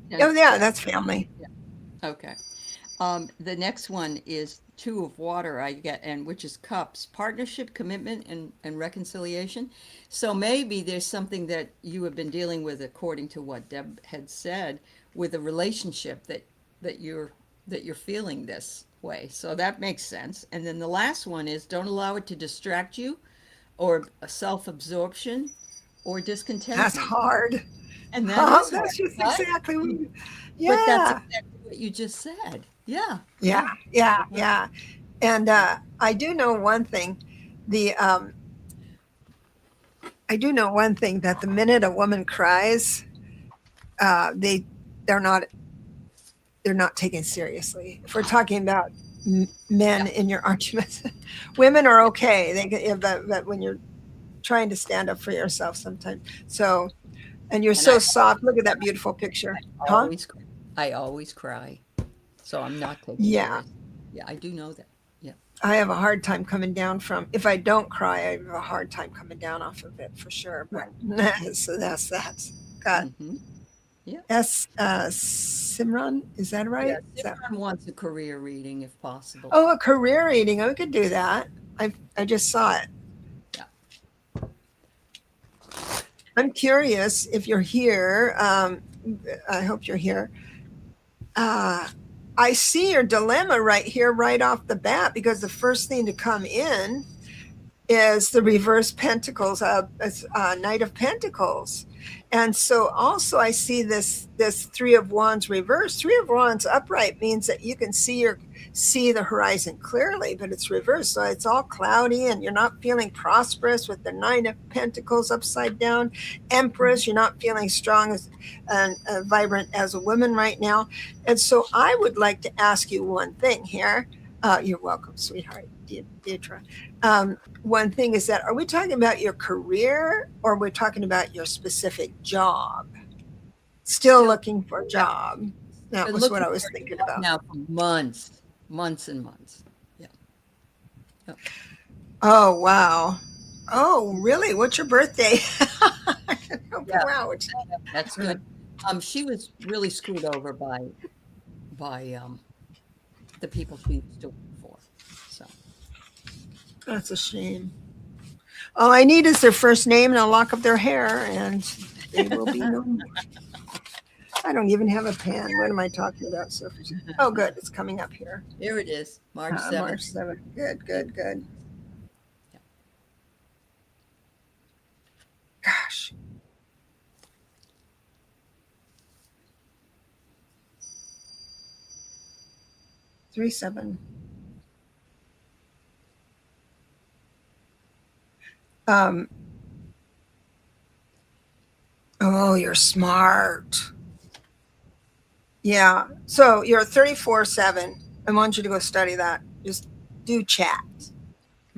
10, Oh yeah, yeah, that's family. yeah. Okay. The next one is two of water, I get, and which is cups, partnership, commitment, and reconciliation. So maybe there's something that you have been dealing with, according to what Deb had said, with a relationship that you're that you're feeling this way. So that makes sense. And then the last one is don't allow it to distract you, or self-absorption, or That's discontentment. hard. And that Huh? is hard, That's just right? exactly what you, But that's yeah. exactly what you just said. Yeah, Yeah, yeah. yeah, yeah. And I do know one thing. The I do know one thing that the minute a woman cries, they they're not they're not taken seriously. If we're talking about men Yeah. in your arguments, women are okay. But when you're trying to stand up for yourself, sometimes. So, and you're And I so soft. Look at that beautiful picture, huh? always, I always cry, so I'm not taken Yeah, serious. Yeah, I do know that. Yeah. I have a hard time coming down from. If I don't cry, I have a hard time coming down off of it for sure. But Right. so that's got Mm-hmm. Yeah. S. Simran. Is that Yeah. right? Is that Simran wants a career reading if possible. oh a career reading? Oh, we could do that. I just saw it. Yeah. I'm curious if you're here. I hope you're here. Uh, I see your dilemma right here, right off the bat, because the first thing to come in is the reverse pentacles, Knight of Pentacles. And so also I see this Three of Wands reverse. Three of Wands upright means that you can see the horizon clearly, but it's reversed, so it's all cloudy and you're not feeling prosperous with the Nine of Pentacles upside down. Empress, you're not feeling strong as and vibrant as a woman right now. And so I would like to ask you one thing here. You're welcome, sweetheart, Deidre. One thing is that, are we talking about your career or we're talking about your specific job? Still Still looking for a job. That been was what looking I was for a thinking job about. now for months, months and months. Yeah. Yeah. Oh, wow. Oh, really? What's your birthday? Yeah. Wow. That's good. She was really screwed over by the people she used to work for. So That's a shame. All I need is their first name and a lock of their hair, and they will be no more. I don't even have a pen. What am I talking about? So, oh, good. It's coming up here. here it is, March 7th. March 7th. Good, good, good. Yeah. Gosh. 3-7. Um, oh, you're smart. Yeah. So you're 34/7. I want you to go study that. Just do chat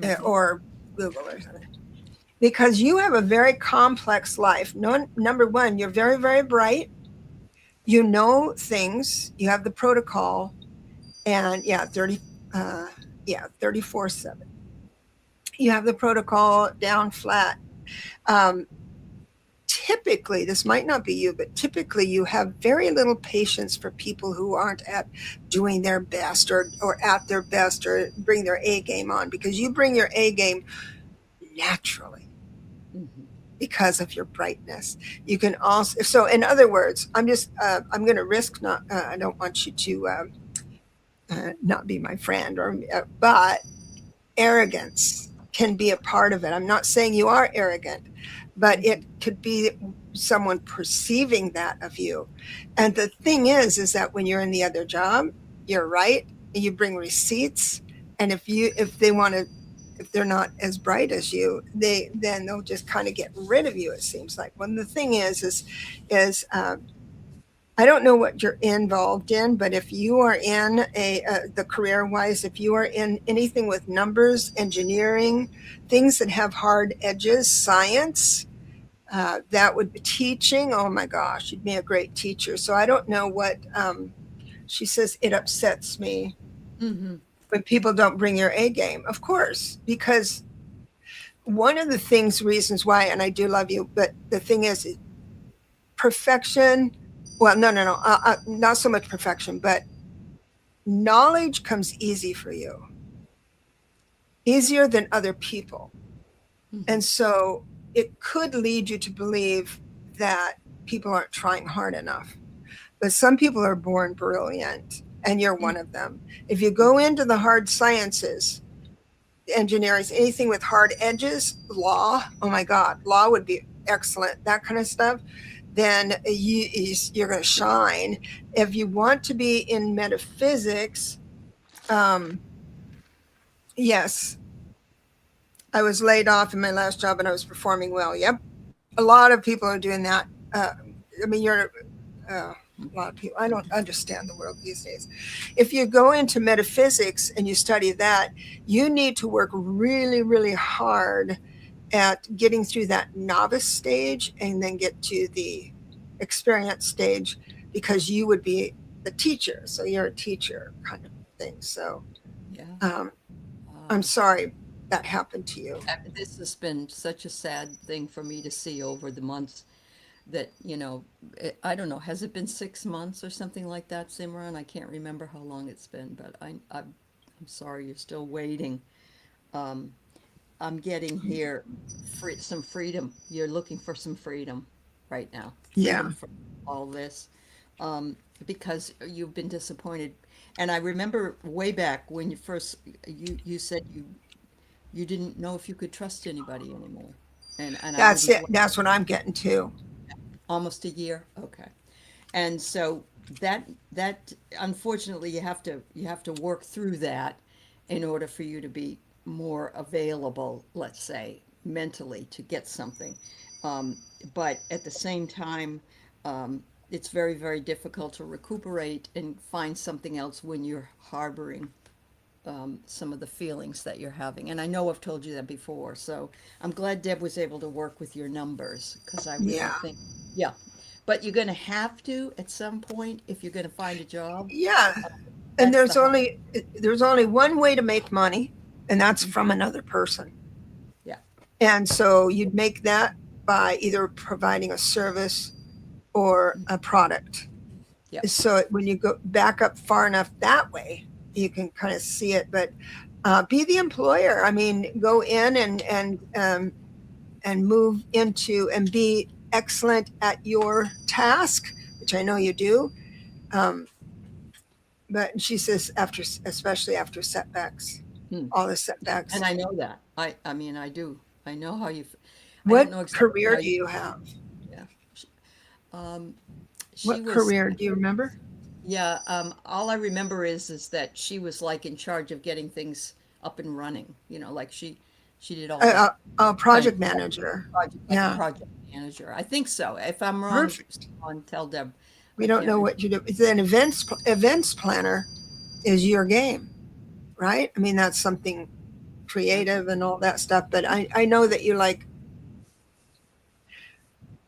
Hmm. or Google or something. Because you have a very complex life. No, number one, you're very, very bright. You know things. You have the protocol. And yeah, 34/7. You have the protocol down flat. Um, Typically, this might not be you, but typically you have very little patience for people who aren't at doing their best or at their best or bring their A game on, because you bring your A game naturally Hmm. because of your brightness. You can also, so in other words, I'm going to risk not, I don't want you to not be my friend but arrogance can be a part of it. I'm not saying you are arrogant, but it could be someone perceiving that of you. And the thing is that when you're in the other job, you're right. You bring receipts, and if they want to, if they're not as bright as you, they'll just kind of get rid of you. It seems like. When the thing is I don't know what you're involved in, but if you are in the career wise, if you are in anything with numbers, engineering, things that have hard edges, science, that would be teaching. Oh my gosh, you'd be a great teacher. So I don't know what she says. It upsets me Mm-hmm. when people don't bring your A game, of course, because one of the things, reasons why, and I do love you, but the thing is, perfection. Well, no, no, no, not so much perfection, but knowledge comes easy for you, easier than other people. Mm-hmm. And so it could lead you to believe that people aren't trying hard enough. But some people are born brilliant, and you're one of them. If you go into the hard sciences, engineering, anything with hard edges, law, oh my God, law would be excellent, that kind of stuff, then you're going to shine. If you want to be in metaphysics, um, yes, I was laid off in my last job and I was performing well. Yep. A lot of people are doing that. Uh, I mean, a lot of people, I don't understand the world these days. If you go into metaphysics and you study that, you need to work really, really hard at getting through that novice stage and then get to the experience stage because you would be the teacher. So you're a teacher kind of thing. So Yeah. um, I'm Wow. sorry that happened to you. This has been such a sad thing for me to see over the months that, I don't know, has it been 6 months or something like that, Simran? I can't remember how long it's been, but I'm sorry you're still waiting. Um, I'm getting here some freedom. You're looking for some freedom right now. Yeah. Freedom from all this. Because you've been disappointed. And I remember way back when you said you didn't know if you could trust anybody anymore. And I That's wouldn't it. blame That's what I'm getting to. almost a year. Okay. And so that unfortunately you have to work through that in order for you to be more available, let's say, mentally to get something. Um, but at the same time, it's very, very difficult to recuperate and find something else when you're harboring some of the feelings that you're having. And I know I've told you that before, so I'm glad Deb was able to work with your numbers because I really Yeah. think, yeah. But you're going to have to at some point if you're going to find a job. Yeah. And That's the hard. there's only one way to make money, and that's Mhm. from another person. Yeah, And so you'd make that by either providing a service or a product. yeah, So when you go back up far enough that way, you can kind of see it. But be the employer. I mean, go in and move into and be excellent at your task, which I know you do. Um, but she says after, especially after setbacks, mm. all the And setbacks. I know that. I mean, I do. I know how I don't What know exactly career how do you. you have? Yeah. She, um, she What was. career do you remember? Yeah. All I remember is that she was like in charge of getting things up and running. Like she did all A, that kind of project manager. project, like a Yeah, project manager. I think so. If I'm wrong, perfect. tell Deb. We I don't can't know remember. what you do. It's an events planner is your game, right? I mean, that's something Okay. creative and all that stuff. But I know that you like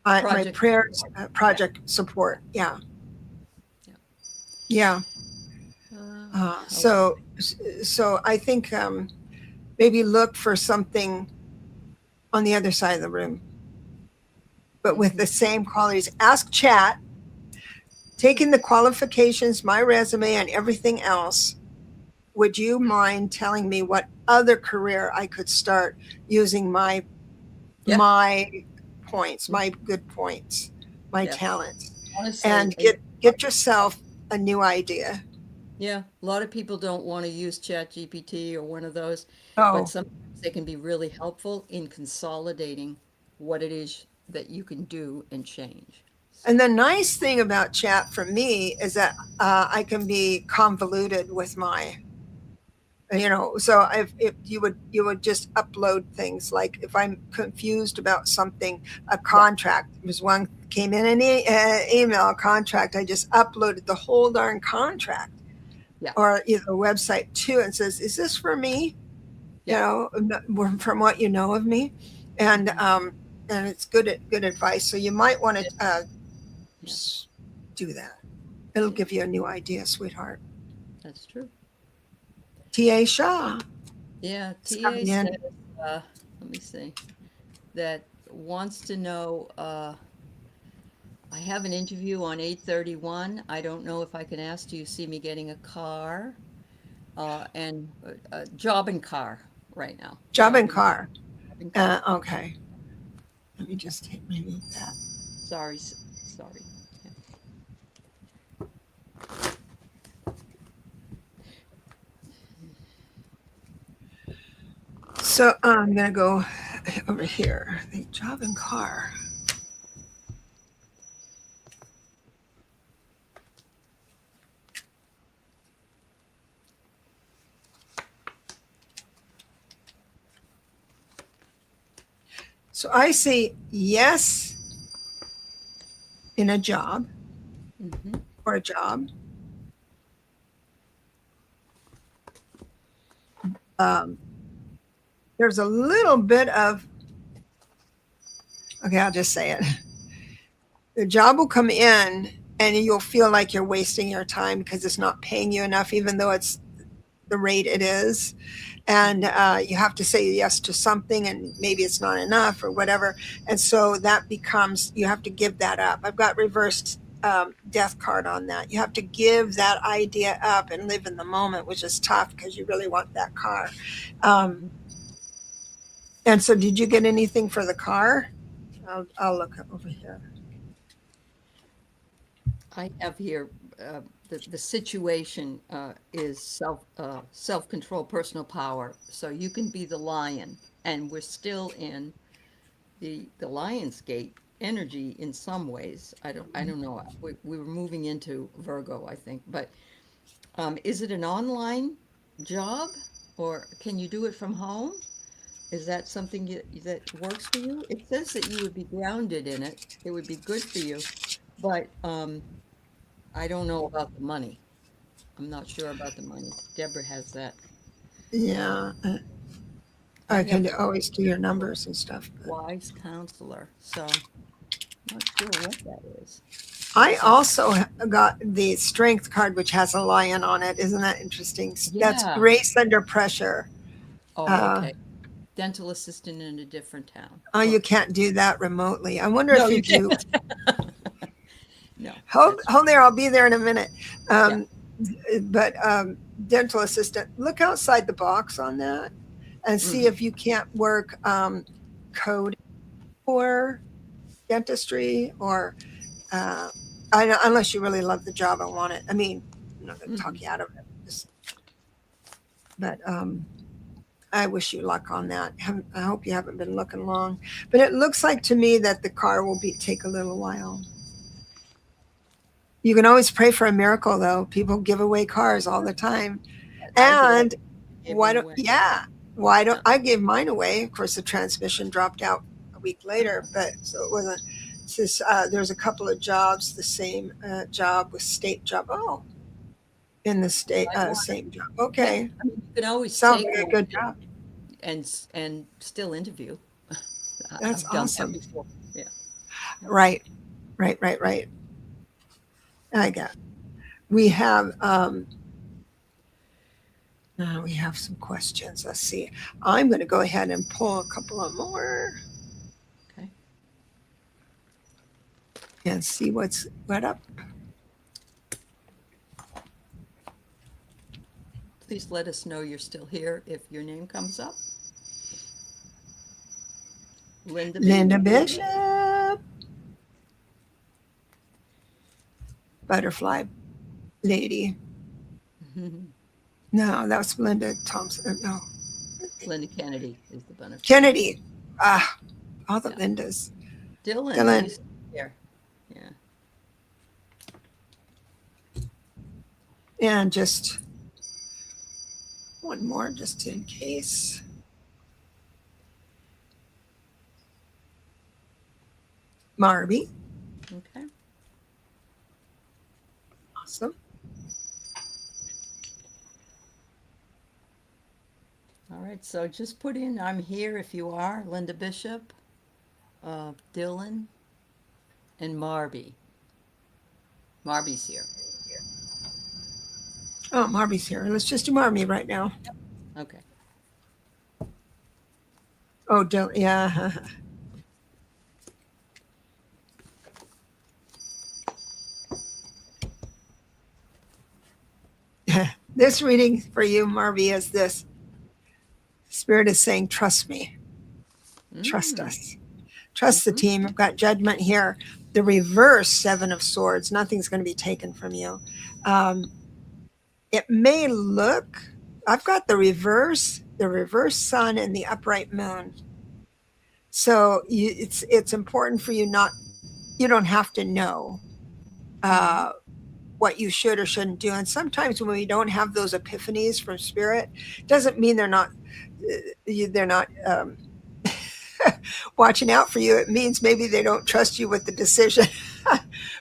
my Project. prayers, Yeah. project support. Yeah, Yeah. yeah. Okay. So I think maybe look for something on the other side of the room, but with Hmm. the same qualities. Ask chat, taking the qualifications, my resume, and everything else. Would you mind telling me what other career I could start using Yeah. my points, my good points, my Yeah. talents, Honestly, and get yourself a new idea? yeah, a lot of people don't want to use ChatGPT or one of those, but Oh, sometimes they can be really helpful in consolidating what it is that you can do and change. So, and the nice thing about chat for me is that I can be convoluted with my So if you would just upload things, like if I'm confused about something, a Yeah, contract, there's one came in an email contract, I just uploaded the whole darn contract, yeah, or either website too, and says, is this for me, yeah. from what you know of me, and Mhm. it's good advice, so you might want to It- Yeah, do that. It'll yeah, give you a new idea, sweetheart. that's true. Ta Shaw Yeah, is TA coming says, in. uh, let me see, that wants to know, I have an interview on 8:31. I don't know if I can ask, do you see me getting a car? And job and car right now. Job and car. Job and car. Okay, let me just take maybe that. Sorry, sorry. Yeah. So I'm gonna go over here. The job and car. So I say yes in a job, Hmm. or a job. Um, there's a little bit of, okay, I'll just say it. The job will come in and you'll feel like you're wasting your time because it's not paying you enough, even though it's the rate it is. And Hmm. you have to say yes to something, and maybe it's not enough or whatever. And so that becomes, you have to give that up. I've got reversed death card on that. You have to give that idea up and live in the moment, which is tough because you really want that car. Um, Hmm. and so, did you get anything for the car? I'll look over here. I have here, the situation is self-control, personal power. So you can be the lion, and we're still in the Lion's Gate energy in some ways. I don't know. We were moving into Virgo, I think. But is it an online job, or can you do it from home? Is that something that works for you? It says that you would be grounded in it. It would be good for you, but I don't know about the money. I'm not sure about the money. Deborah has that. Um, Yeah, I I have can the always do your numbers and stuff. But wise counselor, so not sure what that is. I Doesn't. also got the strength card, which has a lion on it. Isn't that interesting? That's Yeah. grace under pressure. Oh, Uh, okay. Dental assistant in a different town. oh, you Or can't do that remotely. I wonder no, if you you do. can't. No, Hold, that's hold there. I'll be there in a minute. yeah. Um, but dental assistant, look outside the box on that and see Hmm. if you can't work code or dentistry, or uh, unless you really love the job and want it. I mean, I'm not going to talk Hmm. you out of it. But I wish you luck on that. I hope you haven't been looking long. But it looks like to me that the car will take a little while. You can always pray for a miracle, though. People give away cars all the time. I did. And I gave why one don't, away. yeah, why don't Yeah. I gave mine away? Of course, the transmission dropped out a week later, but so it wasn't. There's a couple of jobs, the same job with state job. Oh, in the state, I want. same job. Yeah. Okay, I mean, you can always sounds take like a one good job. and still interview. That's I've done that awesome. before. Yeah. Yeah. Right, right. I got. We have we have some questions. Let's see. I'm going to go ahead and pull a couple of more Okay. and see what's what up. Please let us know you're still here if your name comes up. Linda B. Linda Bishop, butterfly lady. No, that was Linda Thompson. No, Linda Kennedy is the butterfly. Kennedy. Ah, all the Yeah. Lindas. Dylan, are you Dylan. still here? Yeah. And just one more just in case. Marby. Okay. Awesome. All right. So just put in I'm here if you are, Linda Bishop, Dylan, and Marby. Marby's here. Oh, Marby's here. Let's just do Marby right now. Okay. Oh, don't, yeah. This reading for you, Marby, is this. Spirit is saying, trust me, trust Mm. us, trust the Mm-hmm. team. I've got judgment here. The reverse Seven of Swords, nothing's going to be taken from you. Um, it may look, I've got the reverse sun and the upright moon. So it's important for you not, you don't have to know Mm-hmm. uh, what you should or shouldn't do. And sometimes when we don't have those epiphanies from spirit, doesn't mean they're not watching out for you. It means maybe they don't trust you with the decision,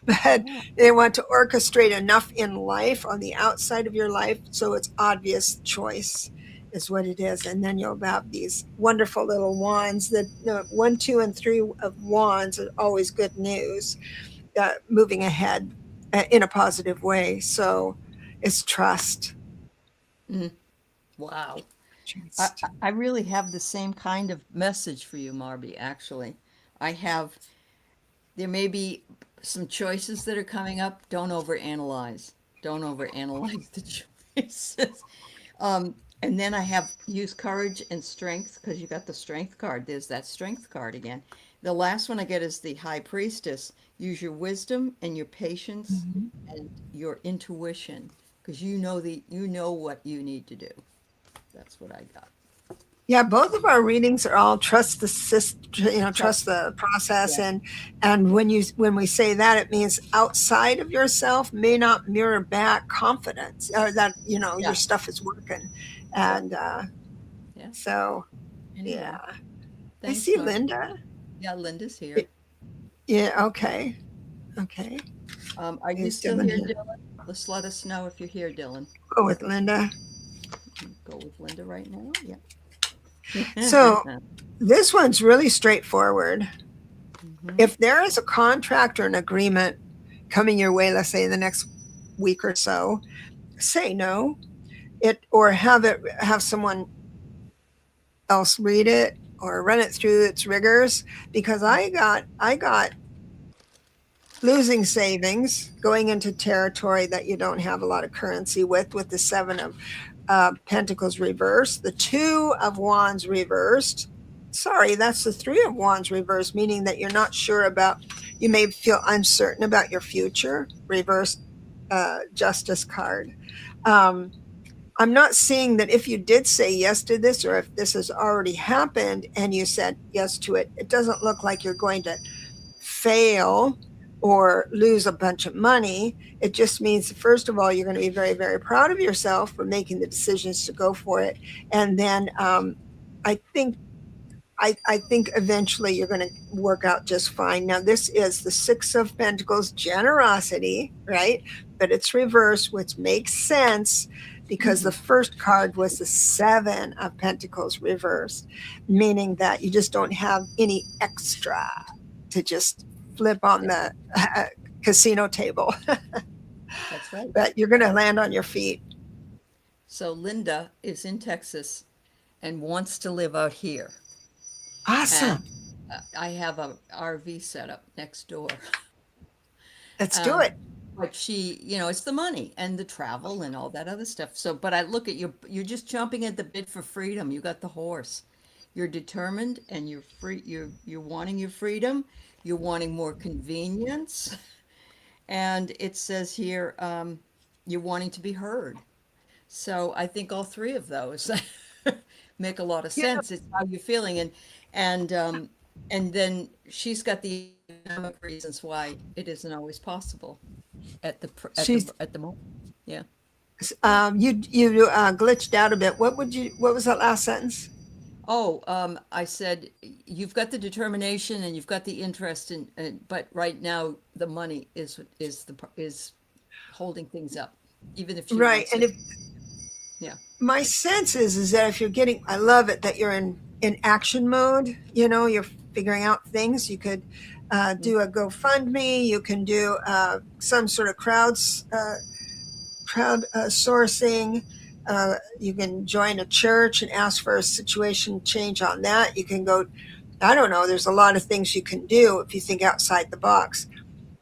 but Oh. they want to orchestrate enough in life on the outside of your life so it's obvious choice is what it is. And then you'll have these wonderful little wands that one, two, and three of wands are always good news, moving ahead in a positive way. So it's trust. Mm. Wow. I, Trust. I I really have the same kind of message for you, Marby, actually. I have, there may be some choices that are coming up. Don't overanalyze. Don't overanalyze the choices. And then I have use courage and strength because you got the strength card. There's that strength card again. The last one I get is the high priestess. Use your wisdom and your patience Mhm. and your intuition because you know what you need to do. That's what I got. Yeah, both of our readings are all trust the system, Trust. trust the process, Yeah. and Yeah. when we say that, it means outside of yourself may not mirror back confidence or that your Yeah. stuff is working, Yep. and Yeah. so yeah, Anyway, I thanks, see Mark. Linda. Yeah, Linda's here. Y- Yeah, okay, okay. Are you Is still Dylan here, here? Dylan? Let's let us know if you're here, Dylan. Go with Linda. Go with Linda right now. So Yeah. this one's really straightforward. Hmm. If there is a contract or an agreement coming your way, let's say in the next week or so, say no. It or have someone else read it or run it through its rigors, because I got losing savings going into territory that you don't have a lot of currency with the seven of pentacles reversed, the two of wands reversed. Sorry, that's the three of wands reversed, meaning that you're not sure about, you may feel uncertain about your future. Reversed justice card. um, I'm not saying that if you did say yes to this, or if this has already happened and you said yes to it, it doesn't look like you're going to fail or lose a bunch of money. It just means, first of all, you're going to be very, very proud of yourself for making the decisions to go for it. And then I think I think eventually you're going to work out just fine. Now, this is the Six of Pentacles, generosity, right? But it's reversed, which makes sense because Hmm. the first card was the Seven of Pentacles reversed, meaning that you just don't have any extra to just flip on Yeah, the casino table, that's right. but you're going to land on your feet. So Linda is in Texas and wants to live out here. And Awesome. I have a RV set up next door. Let's do Um, it. but it's the money and the travel and all that other stuff. So, but I look at you, you're just jumping at the bit for freedom. You got the horse. You're determined and you're free. You're wanting your freedom. You're wanting more convenience. And it says here, you're wanting to be heard. So I think all three of those make a lot of Yeah, sense. It's how you're feeling, and then she's got the economic reasons why it isn't always possible at the she's moment. Yeah. You glitched out a bit. What was that last sentence? Oh, I said you've got the determination and you've got the interest but right now the money is holding things up, even if she Right. wants And to. if Yeah. my sense is that if you're getting, I love it that you're in action mode. You're figuring out things. You could Mm, do a GoFundMe. You can do some sort of crowd sourcing. You can join a church and ask for a situation change on that. You can go. I don't know. There's a lot of things you can do if you think outside the box.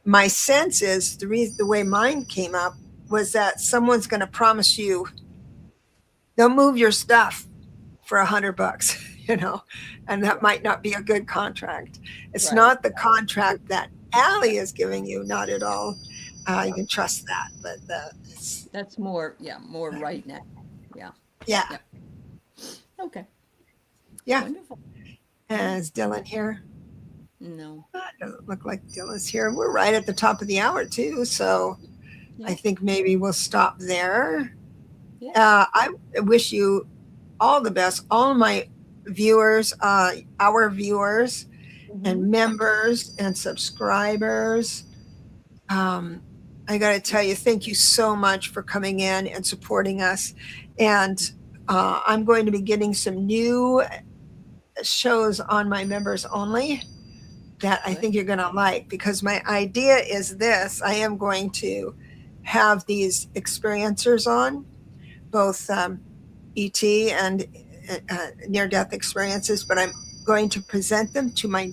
My sense is the way mine came up was that someone's going to promise you they'll move your stuff for $100, and that right. might not be a good contract. It's Right. not the contract that Yeah. Allie is giving you, not at all. You Yeah. can trust that, but it's, That's more, yeah, more right now. Yeah. yeah, Yeah. Okay. yeah. Wonderful. Yeah. Is Dylan here? No. Doesn't look like Dylan's here. We're right at the top of the hour too, so I Yeah. think maybe we'll stop there. Yeah. I wish you all the best, all of my viewers, our viewers and Hmm. members and subscribers. Um, I got to tell you, thank you so much for coming in and supporting us. And I'm going to be getting some new shows on my members only that I Good. think you're going to like, because my idea is this: I am going to have these experiencers on, both ET and near death experiences, but I'm going to present them to my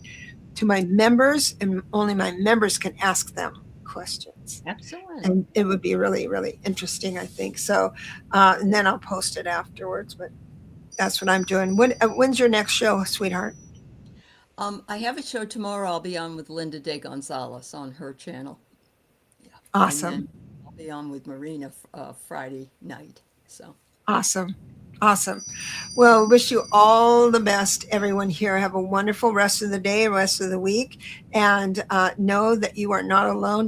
members, and only my members can ask them questions. Excellent. And it would be really, really interesting, I think. So, and Good. then I'll post it afterwards. But that's what I'm doing. When's your next show, sweetheart? I have a show tomorrow. I'll be on with Linda De Gonzalez on her channel. Yeah. And then Awesome. I'll be on with Marina Friday night. So, Awesome. Awesome. Well, wish you all the best, everyone here. Have a wonderful rest of the day, rest of the week, and know that you are not alone.